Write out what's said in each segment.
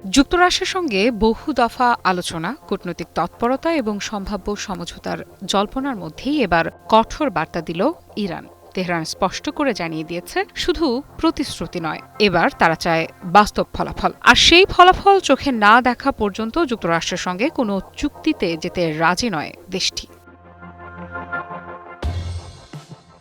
যুক্তরাষ্ট্রের সঙ্গে বহু দফা আলোচনা, কূটনৈতিক তৎপরতা এবং সম্ভাব্য সমঝোতার জল্পনার মধ্যেই এবার কঠোর বার্তা দিল ইরান। তেহরান স্পষ্ট করে জানিয়ে দিয়েছে, শুধু প্রতিশ্রুতি নয়, এবার তারা চায় বাস্তব ফলাফল। আর সেই ফলাফল চোখে না দেখা পর্যন্ত যুক্তরাষ্ট্রের সঙ্গে কোনো চুক্তিতে যেতে রাজি নয় দেশটি।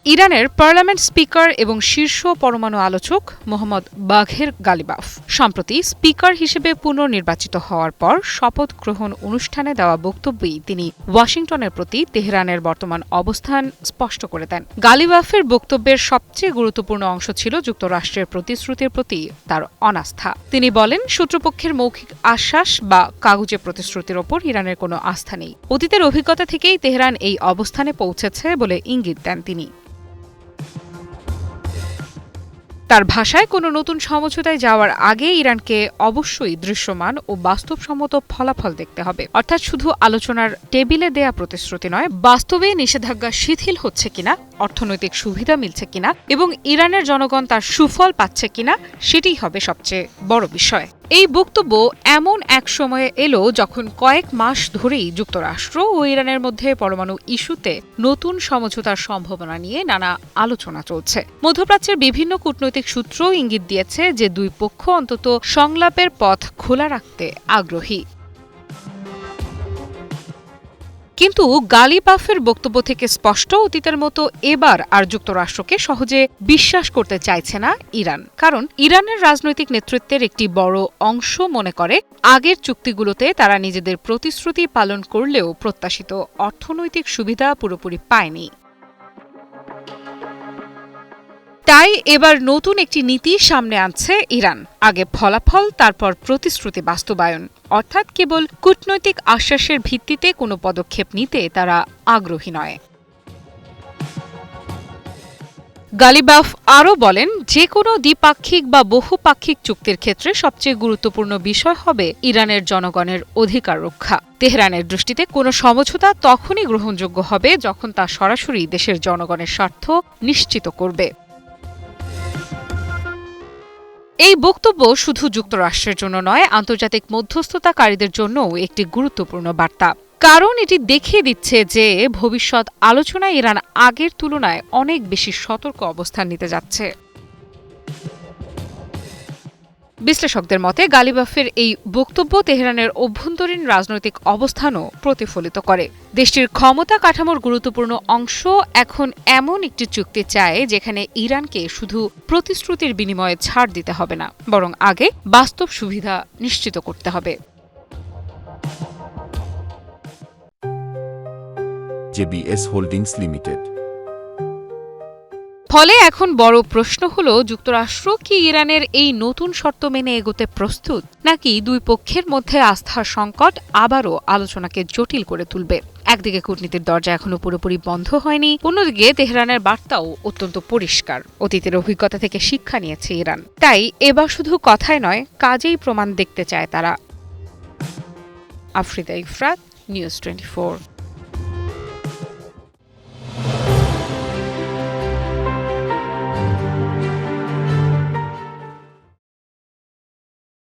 ইরানের পার্লামেন্ট স্পিকার এবং শীর্ষ পরমাণু আলোচক মোহাম্মদ বাঘের গালিবাফ সম্প্রতি স্পিকার হিসেবে পুনর্নির্বাচিত হওয়ার পর শপথ গ্রহণ অনুষ্ঠানে দেওয়া বক্তব্যেই তিনি ওয়াশিংটনের প্রতি তেহরানের বর্তমান অবস্থান স্পষ্ট করে দেন। গালিবাফের বক্তব্যের সবচেয়ে গুরুত্বপূর্ণ অংশ ছিল যুক্তরাষ্ট্রের প্রতিশ্রুতির প্রতি তার অনাস্থা। তিনি বলেন, শত্রুপক্ষের মৌখিক আশ্বাস বা কাগুজে প্রতিশ্রুতির ওপর ইরানের কোনো আস্থা নেই। অতীতের অভিজ্ঞতা থেকেই তেহরান এই অবস্থানে পৌঁছেছে বলে ইঙ্গিত দেন তিনি। তার ভাষায়, কোনো নতুন সমঝোতায় যাওয়ার আগে ইরানকে অবশ্যই দৃশ্যমান ও বাস্তবসম্মত ফলাফল দেখতে হবে। অর্থাৎ শুধু আলোচনার টেবিলে দেয়া প্রতিশ্রুতি নয়, বাস্তবে নিষেধাজ্ঞা শিথিল হচ্ছে কিনা, অর্থনৈতিক সুবিধা মিলছে কিনা এবং ইরানের জনগণ তার সুফল পাচ্ছে কিনা, সেটাই হবে সবচেয়ে বড় বিষয়। এই বক্তব্য এমন এক সময়ে এলো যখন কয়েক মাস ধরেই যুক্তরাষ্ট্র ও ইরানের মধ্যে পরমাণু ইস্যুতে নতুন সমঝোতার সম্ভাবনা নিয়ে নানা আলোচনা চলছে। মধ্যপ্রাচ্যের বিভিন্ন কূটনৈতিক সূত্র ইঙ্গিত দিয়েছে যে দুই পক্ষ অন্তত সংলাপের পথ খোলা রাখতে আগ্রহী। কিন্তু গালিবাফের বক্তব্য থেকে স্পষ্ট, অতীতের মতো এবার আর যুক্তরাষ্ট্রকে সহজে বিশ্বাস করতে চাইছে না ইরান। কারণ ইরানের রাজনৈতিক নেতৃত্বের একটি বড় অংশ মনে করে, আগের চুক্তিগুলোতে তারা নিজেদের প্রতিশ্রুতি পালন করলেও প্রত্যাশিত অর্থনৈতিক সুবিধা পুরোপুরি পায়নি। তাই এবার নতুন একটি নীতি সামনে আনছে ইরান। আগে ফলাফল, তারপর প্রতিশ্রুতি বাস্তবায়ন। অর্থাৎ কেবল কূটনৈতিক আশ্বাসের ভিত্তিতে কোনো পদক্ষেপ নিতে তারা আগ্রহী নয়। গালিবাফ আরও বলেন, যে কোনো দ্বিপাক্ষিক বা বহুপাক্ষিক চুক্তির ক্ষেত্রে সবচেয়ে গুরুত্বপূর্ণ বিষয় হবে ইরানের জনগণের অধিকার রক্ষা। তেহরানের দৃষ্টিতে কোনো সমঝোতা তখনই গ্রহণযোগ্য হবে যখন তা সরাসরি দেশের জনগণের স্বার্থ নিশ্চিত করবে। এই বক্তব্য শুধু যুক্তরাষ্ট্রের জন্য নয়, আন্তর্জাতিক মধ্যস্থতাকারীদের জন্যও একটি গুরুত্বপূর্ণ বার্তা। কারণ এটি দেখিয়ে দিচ্ছে যে ভবিষ্যৎ আলোচনায় ইরান আগের তুলনায় অনেক বেশি সতর্ক অবস্থান নিতে যাচ্ছে। বিশ্লেষকদের মতে, গালিবাফের এই বক্তব্য তেহরানের অভ্যন্তরীণ রাজনৈতিক অবস্থানও প্রতিফলিত করে। দেশটির ক্ষমতা কাঠামোর গুরুত্বপূর্ণ অংশ এখন এমন একটি চুক্তি চায় যেখানে ইরানকে শুধু প্রতিশ্রুতির বিনিময়ে ছাড় দিতে হবে না, বরং আগে বাস্তব সুবিধা নিশ্চিত করতে হবে। JBS holdings limited. ফলে এখন বড় প্রশ্ন হলো, যুক্তরাষ্ট্র কি ইরানের এই নতুন শর্ত মেনে এগোতে প্রস্তুত, নাকি দুই পক্ষের মধ্যে আস্থার সংকট আবারও আলোচনাকে জটিল করে তুলবে? একদিকে কূটনীতির দরজা এখনো পুরোপুরি বন্ধ হয়নি, অন্যদিকে তেহরানের বার্তাও অত্যন্ত পরিষ্কার। অতীতের অভিজ্ঞতা থেকে শিক্ষা নিয়েছে ইরান। তাই এবার শুধু কথায় নয়, কাজেই প্রমাণ দেখতে চায় তারা। আফরিদা ইফরাত, নিউজ 24।